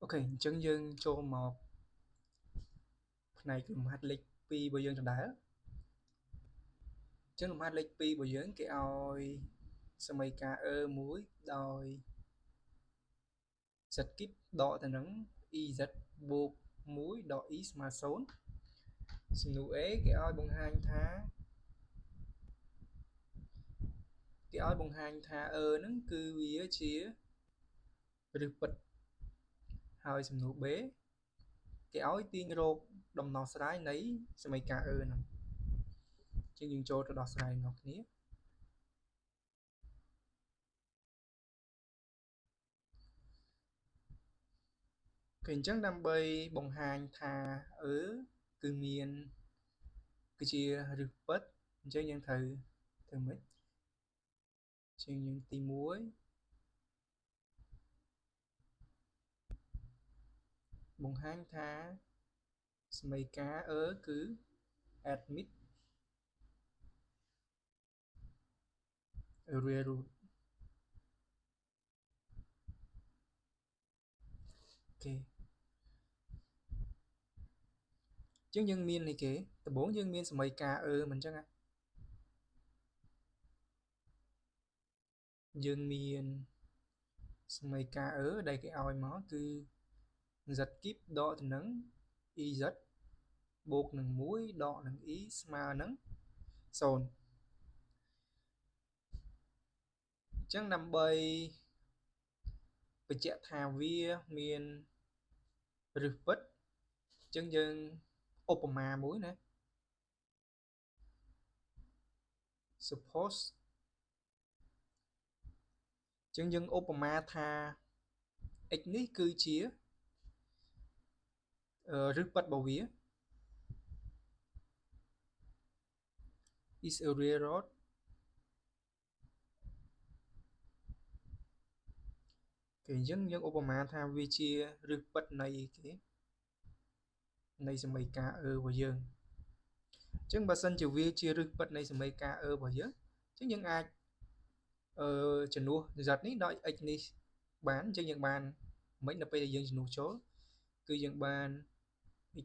Ok,អញ្ចឹងយើងចូលមកផ្នែកលំហាត់លេខ2របស់យើងដដែលអញ្ចឹងលំហាត់លេខ2របស់យើងគេឲ្យសមីការមួយដោយ z គីបដកទៅនឹង ez បូក1ដក e ស្មើ0សំណួរ A គេឲ្យបង្ហាញថាហ្នឹងគឺវាជាឫសពិតហើយសំណួរ B គេឲ្យទាញរកដំណោះស្រាយនៃសមីការហ្នឹងអញ្ចឹងយើងចូលទៅដោះស្រាយរបស់គ្នាគឺអញ្ចឹងដើម្បីបង្ហាញថាគឺមានគឺជាឫសពិតអញ្ចឹងយើងត្រូវធ្វើម៉េចជាងយើងទី1បង្ហាញថាសមីការគឺ admit area root អូខេអញ្ចឹងយើងមាននេះគេដំបូងយើងមានសមីការមិនអញ្ចឹងយើងមានសមីការដែលគេឲ្យមកគឺ z គីបដកទៅនឹង ez បូកនឹង1ដកនឹង e ស្មើនឹង0អញ្ចឹងដើម្បីបញ្ជាក់ថាវាមានឫសពិតអញ្ចឹងយើងឧបមាមួយណា suppose អញ្ចឹងយើងឧបមាថា x នេះគឺជាឫសពិតរបស់វា is a real root គេអញ្ចឹងយើងឧបមាថាវាជាឫសពិតនៃគេនៃសមីការរបស់យើងអញ្ចឹងបើសិនជាវាជាឫសពិតនៃសមីការរបស់យើងអញ្ចឹងយើងអាចជំនួស z នេះដោយ x នេះបានអញ្ចឹងយើងបានមិនដល់ពេលដែលយើងជំនួសចូលគឺយើងបាន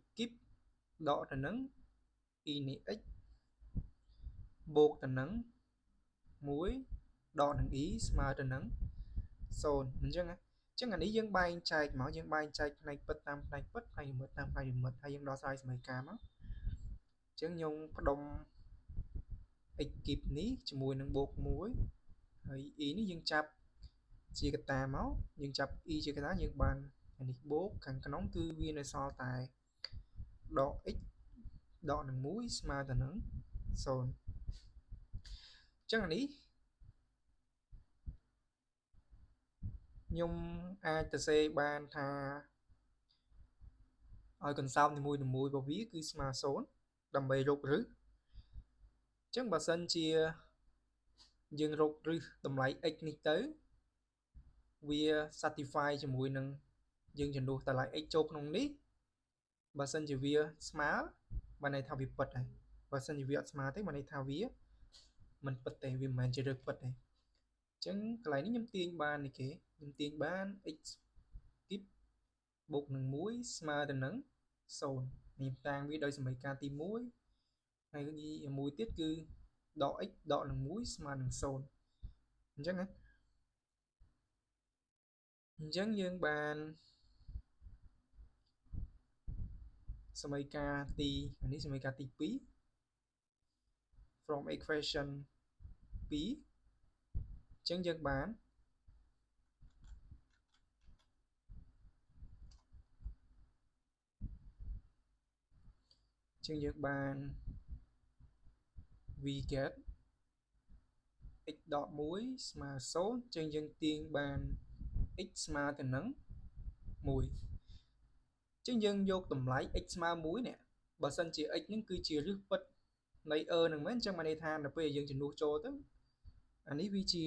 x គីបដកទៅនឹង e នៃ x បូកទៅនឹង1ដកនឹង e ស្មើទៅនឹង0អញ្ចឹងអានេះយើងបែងចែកមកយើងបែងចែកផ្នែកពិតតាមផ្នែកពិតហើយយមិត្តតាមផ្នែកយមិត្តហើយយើងដោះស្រាយសមីការមកអញ្ចឹងខ្ញុំផ្ដុំ x គីបនេះជាមួយនឹងបូក1ហើយ e នេះយើងចាប់ជាកតាមកយើងចាប់ e ជាកតាយើងបានអានេះបូកខាងក្នុងគឺវានៅសល់តែដក x ដកនឹង1ស្មើទៅនឹង0អញ្ចឹងអានេះខ្ញុំអាចសរសេរបានថាឲ្យកន្សោមនីមួយៗរបស់វាគឺស្មើ0ដើម្បីរកឫសអញ្ចឹងបើសិនជាយើងរកឫសតម្លៃ x នេះទៅវា satisfy ជាមួយនឹងយើងចំនួនតម្លៃ x ចូលក្នុងនេះបើសិនជាវាស្មើបានន័យថាវាពិតហើយបើសិនជាវាអត់ស្មើទេបានន័យថាវាមិនពិតទេវាមិនមែនជាឫសពិតទេអញ្ចឹងកន្លែងនេះខ្ញុំទាញបាននេះគេខ្ញុំទាញបាន x គីបបូកនឹង1ស្មើទៅនឹង0ខ្ញុំតាំងវាដោយសមីការទី1ហើយមួយទៀតគឺដក x ដកនឹង1ស្មើនឹង0អញ្ចឹងណាអញ្ចឹងយើងបានសមីការទីនេះសមីការទី2 from equation 2អញ្ចឹងយើងបានv get x ដក1ស្មើ0អញ្ចឹងយើងទាញបាន x ស្មើទៅនឹង1អញ្ចឹងយើងយកតម្លៃ x ស្មើ1នេះបើសិនជា x ហ្នឹងគឺជាឫសពិតនៃហ្នឹងមែនអញ្ចឹងបានន័យថាដល់ពេលយើងជំនួសចូលទៅអានេះវាជា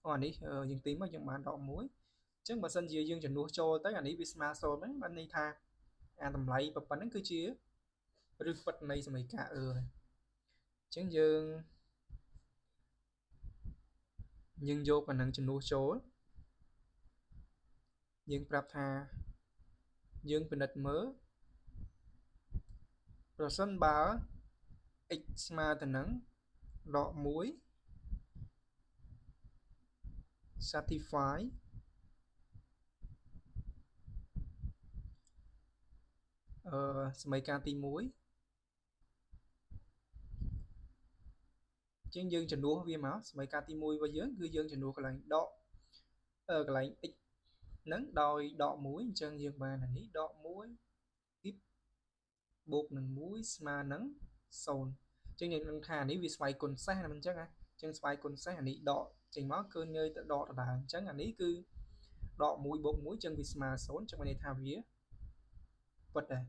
អានេះយើងទីមកយើងបានដក1អញ្ចឹងបើសិនជាយើងជំនួសចូលទៅអានេះវាស្មើ0ហ្នឹងបានន័យថាអាតម្លៃប៉ុណ្្នឹងគឺជាឫសពិតនៃសមីការអញ្ចឹងយើងយកអានឹងជំនួសចូលយើងប្រាប់ថា dương bình địch mớ rồi sân bà x mà từ nắng đọ muối satisfy mấy ca tí muối chứ dương chân đua viên máu mấy ca tí muối và dương cứ dương chân đua cái lạnh đọ cái lạnh x nắng đòi đọ muối chân dương bà là ní đọ muối tiếp bột nâng muối mà nắng sồn chứ những nâng thà ní vì xoay cồn xa là mình chắc á chân xoay cồn xa là ní đọ trình máu cơn ngơi tự đọ là chẳng là ní cứ đọ muối bột muối chân vì mà sồn trong này thà vía vật này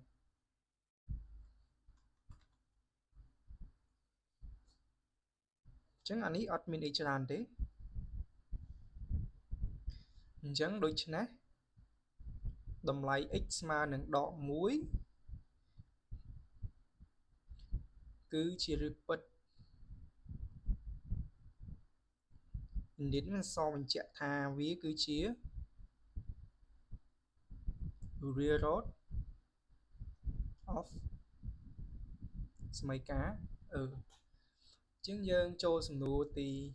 chẳng anh ấy admin ấy chẳng thế chẳng đôi chân á đầm lại x mà nâng đọ muối cứ chỉ rực bật đến so mình chạy thà vía cứ chia rear road of mấy cá chứng dân cho sầm nụ thì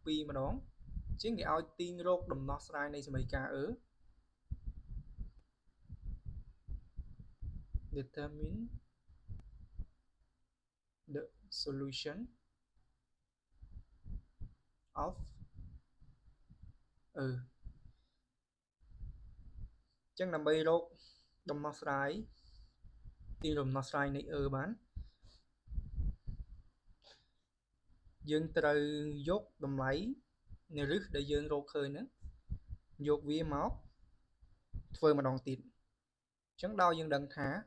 pi mà đón chứng cái ao tiên rốt đầm nó sai này mấy cá determine the solution of chẳng là bây rốt đầm nó sai tiên đầm nó sai này bán dương từ dốt đầm lấy này rước để dương rốt khơi nữa dốt vía máu phơi mà đòn tịt chẳng đau dương đằng thả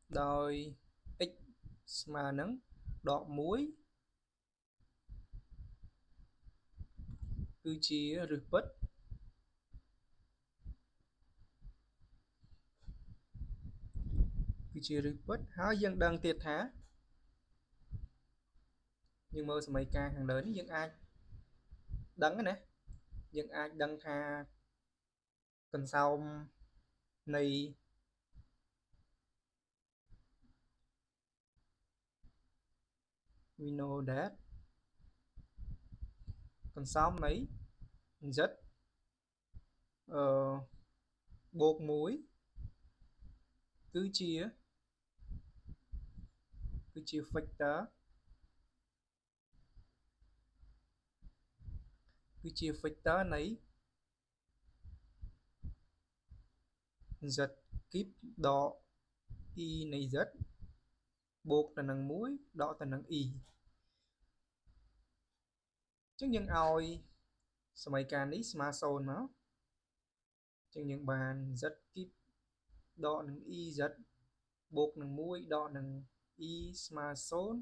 đòi x mà nắng đọ muối cứ chia rực bớt cứ chia rực bớt há dân đằng tiệt hả nhưng mơ mấy ca hàng lớn dân ai đắng cái này dân ai đăng tha cần sau này we know that còn sau mấy rất bột muối cứ chia factor cứ chia factor này giật kíp đỏ y này rất bột là nằng muối đỏ là nằng y chứ những oi mấy ca ní smartphone nó chứ những bàn rất kíp đỏ nằng y rất bột nằng muối đỏ nằng y smartphone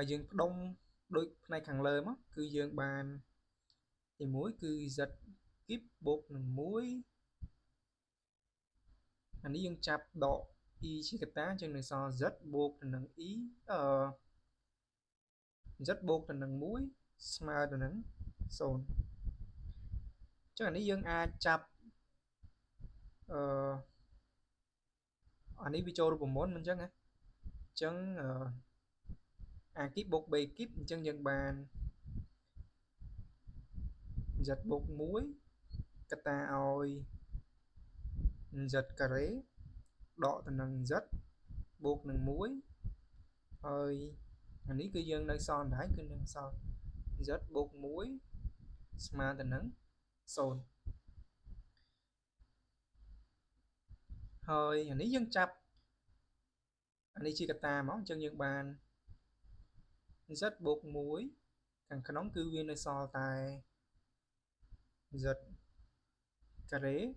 dương đông đôi này càng lớn á cứ dương bàn thì muối cứ giật kíp bột nằng muối anh ấy dương chạp đỏ y chỉ cái tá trên này so rất bột là nằng ý rất bột là nằng muối smart là nằng sồn chắc anh ấy dương chạp anh ấy video của món mình chắc á chẳng kíp bột bề kíp chân dân bàn giật bột muối cà ta oi giật cà rế đọ từ nằng rất bột nằng muối ơi anh ấy cư dân đang son đái cư đang son rất bột muối smart từ nắng sồn hơi anh ấy dân chập anh ấy chỉ cà ta món chân dân bàn rất bột muối càng khá nóng cư viên nơi so tài giật cà rế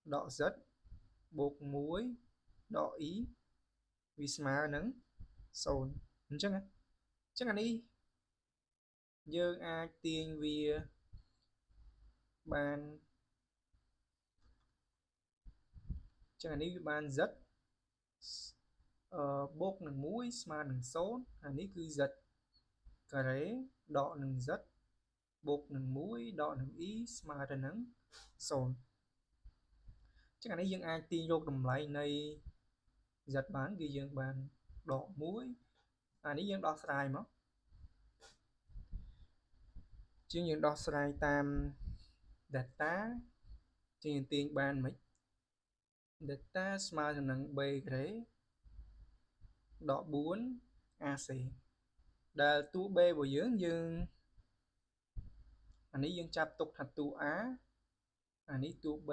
đọ rất bột muối đọ ý vì smart nắng sồn chắc á chắc anh ấy dương tiên vì bàn chắc anh ấy bàn rất bột nằng muối smart nằng số anh ấy cứ giật carré đọ nâng z bột nâng muối đọ nâng y mà ra nâng sồn chắc là dân ai tiên vô đồng lại này giật bán ghi dân bàn đọ muối nếu dân đo sai mà chứ những đo sai tam data chứ những tiền bàn mấy data mà ra nâng b carré đọ 4 AC đà tu b của dưỡng dương này dương chạp tục thật tu á này tu b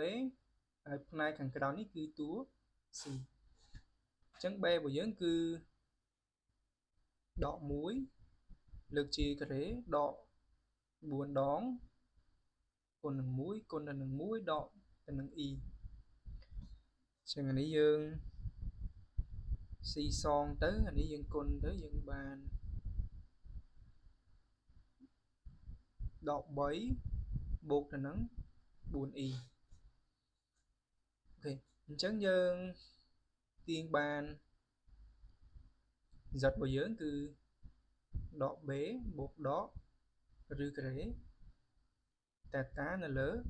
này càng cái đó ní cứ tu c chân b của dưỡng cứ đọ muối lực chi cái thế đọ buồn đón còn nâng muối đọ nâng y chân này dương si son tới này dương côn tới dương bàn đọ 7 bột là nắng buồn y ok chẳng dương tiên bàn giật vào dưỡng cứ đọ bế bột đó rư cái tạt cá là lớn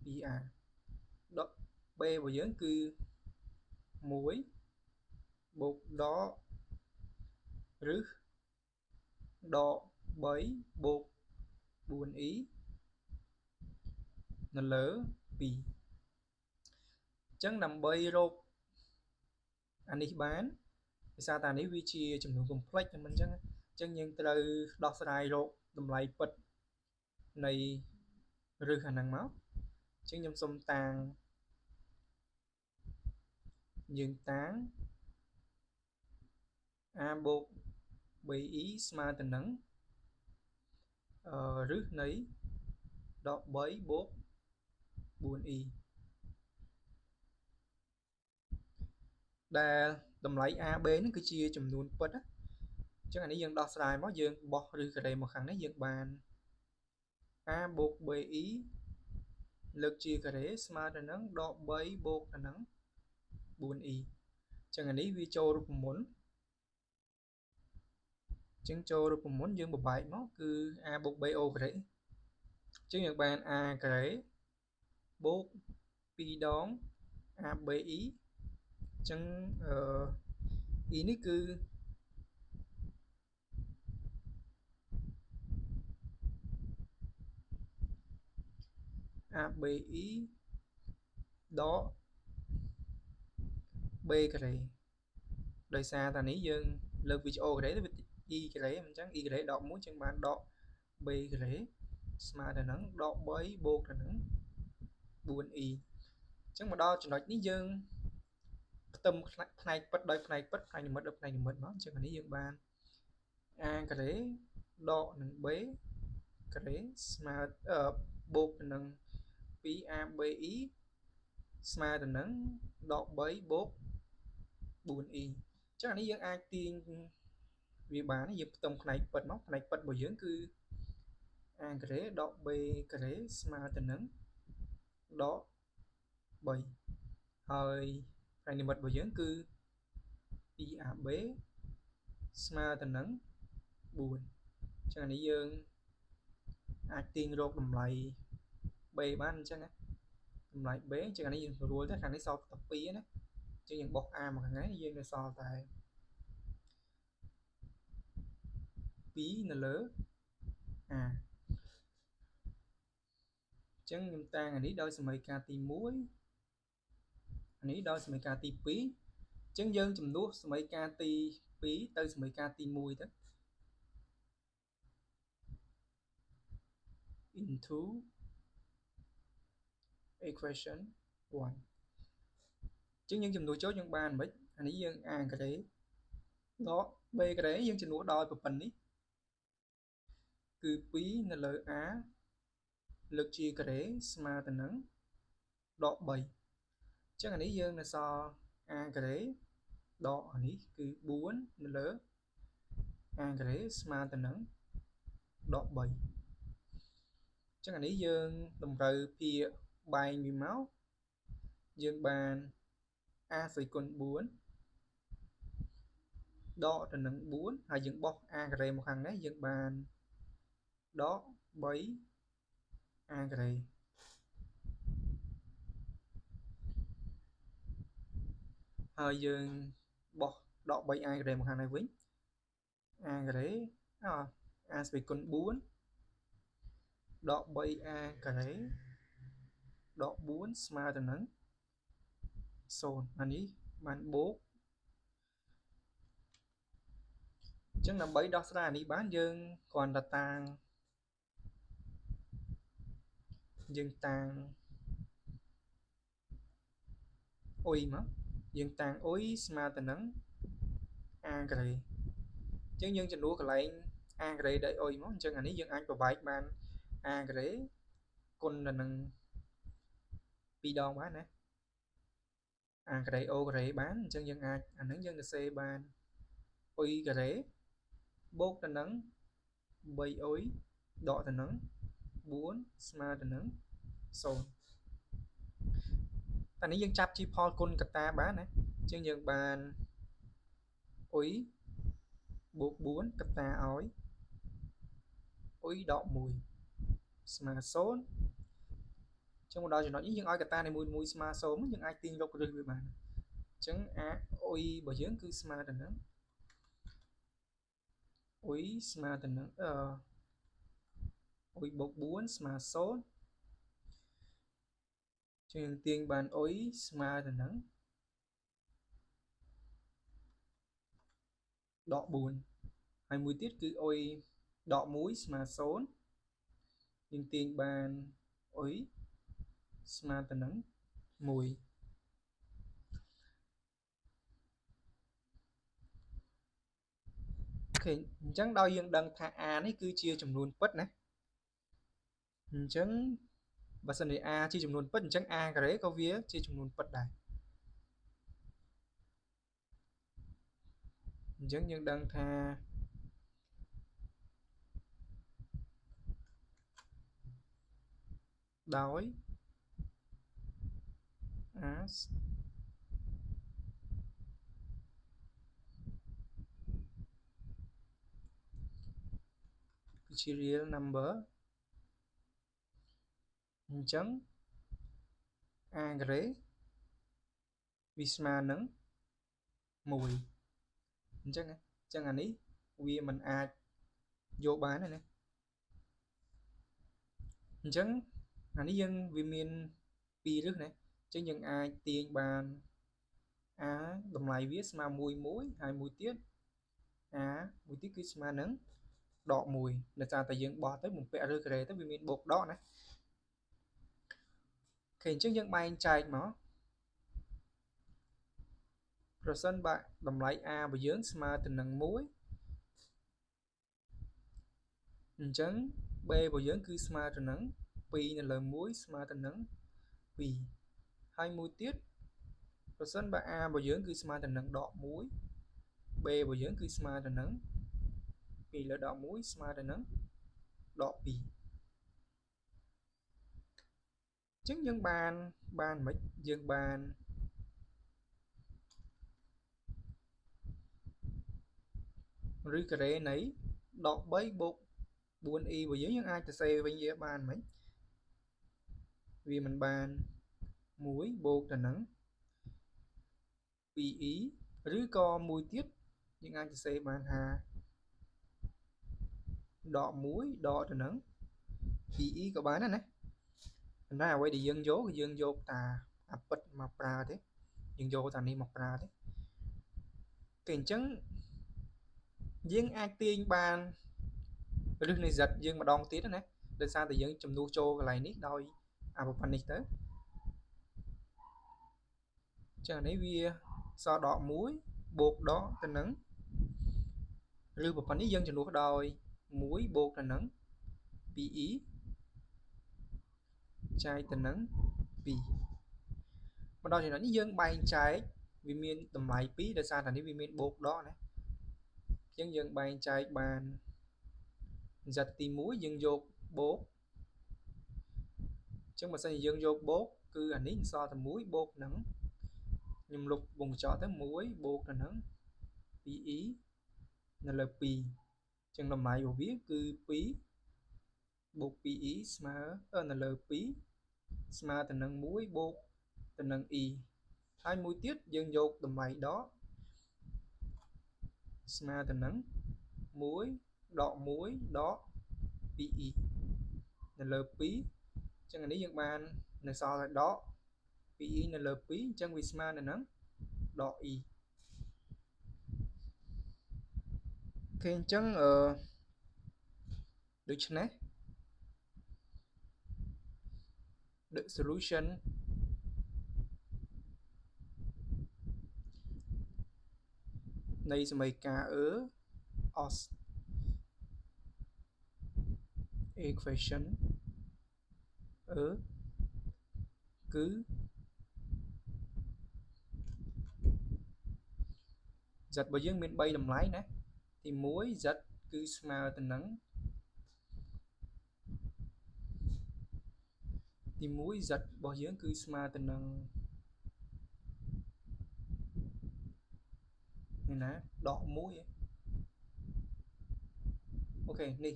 đi đọ b vào dưỡng cứ muối bột đó rứ đọ bấy bột buồn ý là lớn vì chẳng nằm bay rộp anh đi bán sao ta nếu vi chia chừng lượng complex cho mình chẳng nhưng từ đọc sai rộp tầm lại bật này rư khả năng máu chứng nhâm xông tàng dương tán bột bị ý mà tình nắng rước nấy đọ bấy bốt buồn y đà tầm lại ab nó cứ chia chùm luôn bớt á chứ anh ấy dân đo sai máu dương bỏ rư cái này một khẳng đấy dương bàn bột bị ý lực chia cái đấy smart là nắng đọ bấy bột là nắng buồn y chẳng hạn ý vi châu rụp muốn chứng châu rụp muốn dương một bài nó cứ bột bay ô cái đấy chứ nhật bản cái đấy bột pi đón b ý chẳng ý ní cứ b ý đó b cái này đời xa ta ní dương lực video cái đấy y cái đấy mình chẳng y cái đấy đọc muốn chân bạn đọ b cái đấy mà là nắng đọ bấy bột là nắng buồn y chẳng mà đo chỉ nói ní dương tâm này bắt đây này bắt này mất được này mất nó chẳng là ní dương bàn cái đấy đọ nắng bế cái đấy mà bột nắng pi b ý mà là nắng đọ bấy bột buồn y chắc là ní dương ai tiên vì bán dịp tầm này bật móc này bật bởi dưỡng cứ cái đấy đọ b cái đấy mà tình nắng đó 7 hơi này mật bởi dưỡng cứ đi bế mà tình nắng buồn cho nên dương tiên rốt đầm lại bê bán chắc á đầm lại bế cho nên dương rồi tất cả cái sau tập pi á chứ những bọc mà thằng ấy dương là so tại phí là lớn chẳng chúng ta anh ấy đôi sự mày ca tì muối anh ấy đôi sự mày ca tì phí chẳng dân chùm nuốt sự mày ca tì phí tới sự mày ca tì muối đó into equation 1 chứ những chùm nuốt chốt những bàn mấy anh ấy dân cái đấy đó b cái đấy dân chùm nuốt đôi của phần ấy cứ phí là lợi lực chia cái đấy mà tình nắng đọ 7 chắc là lý dương là so cái đấy đọ ní cứ 4 lớn cái đấy mà tình nắng đọ 7 chắc là lý dương đồng thời phía bài người máu dương bàn phẩy con 4 đo từ nâng 4 ហើយយើងបោះ a ការ៉េមកខាងនេះយើងបានដក 3 a ការ៉េហើយយើងបោះដក 3a ការ៉េមកខាងនេះវិញ a ការ៉េa ស្វេគុណ4ដក 3a ការ៉េដក 4 ស្មើទៅនឹង 0 អានេះបានបូកអញ្ចឹងដើម្បីដោះស្រាយអានេះបានយើងគ្រាន់តែតាំងអុយមកយើងតាំងអុយស្មើទៅនឹង a ការ៉េអញ្ចឹងយើងចំនួនកន្លែង a ការ៉េដោយអុយមកអញ្ចឹងអានេះយើងអាចប្របែកបាន a ការ៉េគុណទៅនឹង2ដងបានណា a ការ៉េ o ការ៉េបានអញ្ចឹងយើងអាចអានឹងយើងសរសេរបានអុយការ៉េបូកទៅនឹង 3 អុយដកទៅនឹង 4 ស្មើទៅនឹង 0 តែនេះយើងចាប់ជាផលគុណកតាបានណាអញ្ចឹងយើងបានអុយបូក 4 កតាឲ្យអុយដក 1 ស្មើ 0 ចឹងមកដល់ចំណុចនេះយើងឲ្យកតានីមួយៗស្មើ 0 យើងអាចទាញលុករឹសវាបានអញ្ចឹងអុយរបស់យើងគឺស្មើទៅនឹងអុយស្មើទៅនឹងអុយបូក 4 ស្មើ 0 ចឹងយើងទាញបានអុយស្មើទៅនឹងដក 4 ហើយមួយទៀតគឺអុយដក 1 ស្មើ 0 យើងទាញបានអុយស្មើទៅនឹង1អូខេអញ្ចឹងដោយយើងដឹងថា a នេះគឺជាចំនួនពិតណាអញ្ចឹងបើសិនជា a ជាចំនួនពិតអញ្ចឹង a ការ៉េក៏វាជាចំនួនពិតដែរអញ្ចឹងយើងដឹងថាដោយ a គឺជា real number អញ្ចឹង a ការ៉េវាស្មើនឹង1អញ្ចឹងអានេះវាមិនអាចយកបានទេណាអញ្ចឹងអានេះយើងវាមាន2រឹសណាអញ្ចឹងយើងអាចទាញបាន a តម្លៃវាស្មើ1ហើយមួយទៀត a មួយទៀតគឺស្មើនឹងដក 1ដោយសារតែយើងបោះទៅបំពាក់រឹសការ៉េទៅវាមានបូកដកណាអូខេអញ្ចឹងយើងបែងចែកមកប្រសិនបើតម្លៃ a របស់យើងស្មើទៅនឹង1អញ្ចឹង b របស់យើងគឺស្មើទៅនឹង2នៅលើ1ស្មើទៅនឹង2ហើយមួយទៀតប្រសិនបើ a របស់យើងគឺស្មើទៅនឹងដក 1 b របស់យើងគឺស្មើទៅនឹង2លើដក 1ស្មើទៅនឹងដក 2អញ្ចឹងយើងបានមិនយើងបានរឹសការ៉េនៃដក 3 បូក 4e របស់យើងអាចទៅសេវិញវាបានមិនវាមិនបាន1បូកទៅនឹង 2e ឬក៏មួយទៀតយើងអាចទៅសេបានថាដក 1 ដកទៅនឹង 2e ក៏បានដែរណាប៉ុន្តែអ្វីដែលយើងយកគឺយើងយកតាអាពិតមកប្រើទេយើងយកតានេះមកប្រើទេគេអញ្ចឹងយើងអាចទាញបានរឹសនៃ z យើងម្ដងទៀតណាដោយសារតែយើងចំនួនចូលកន្លែងនេះដោយអាប្រព័ន្ធនេះទៅចឹងនេះវាសល់ដក 1 បូកដកទៅនឹងឬប្រព័ន្ធនេះយើងចំនួនដោយ1បូកទៅនឹង 2e ចែកទៅនឹង2មកដល់ចំណុចនេះយើងបែងចែកវាមានតម្លៃ2ដោយសារតែនេះវាមានបូកដកណាអញ្ចឹងយើងបែងចែកបាន z ទី1យើងយកបូកអញ្ចឹងបើសិនជាយើងយកបូកគឺអានេះសល់តែ1បូកនឹងខ្ញុំលុបវងកញ្ចក់ទៅ1បូកទៅនឹង 2e នៅលើ2អញ្ចឹងតម្លៃរបស់វាគឺ2បូក 2e ស្មើនៅលើ2ស្មើទៅនឹង1បូកទៅនឹង e ហើយមួយទៀតយើងយកតម្លៃដកស្មើទៅនឹង1ដក1ដក 2e នៅលើ2អញ្ចឹងនេះយើងបាននៅសល់តែដក 2e នៅលើ2អញ្ចឹងវាស្មើទៅនឹងដក e អូខេអញ្ចឹងដូច្នេះ the solutionនៃសមីការ os equation គឺz របស់យើងមាន3តម្លៃណាទី1 z គឺស្មើទៅនឹងទី1 z របស់យើងគឺស្មើទៅនឹងនេះណាដក1អូខេនេះ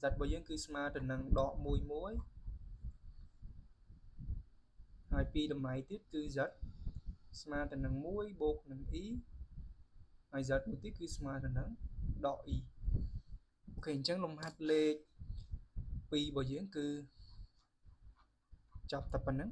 z របស់យើងគឺស្មើទៅនឹងដក1ហើយពីរតម្លៃទៀតគឺ z ស្មើទៅនឹង1បូកនឹង e ហើយ z មួយទៀតគឺស្មើទៅនឹងដក e អូខេអញ្ចឹងលំហាត់លេខ2របស់យើងគឺចប់តែប៉ុណ្្នឹង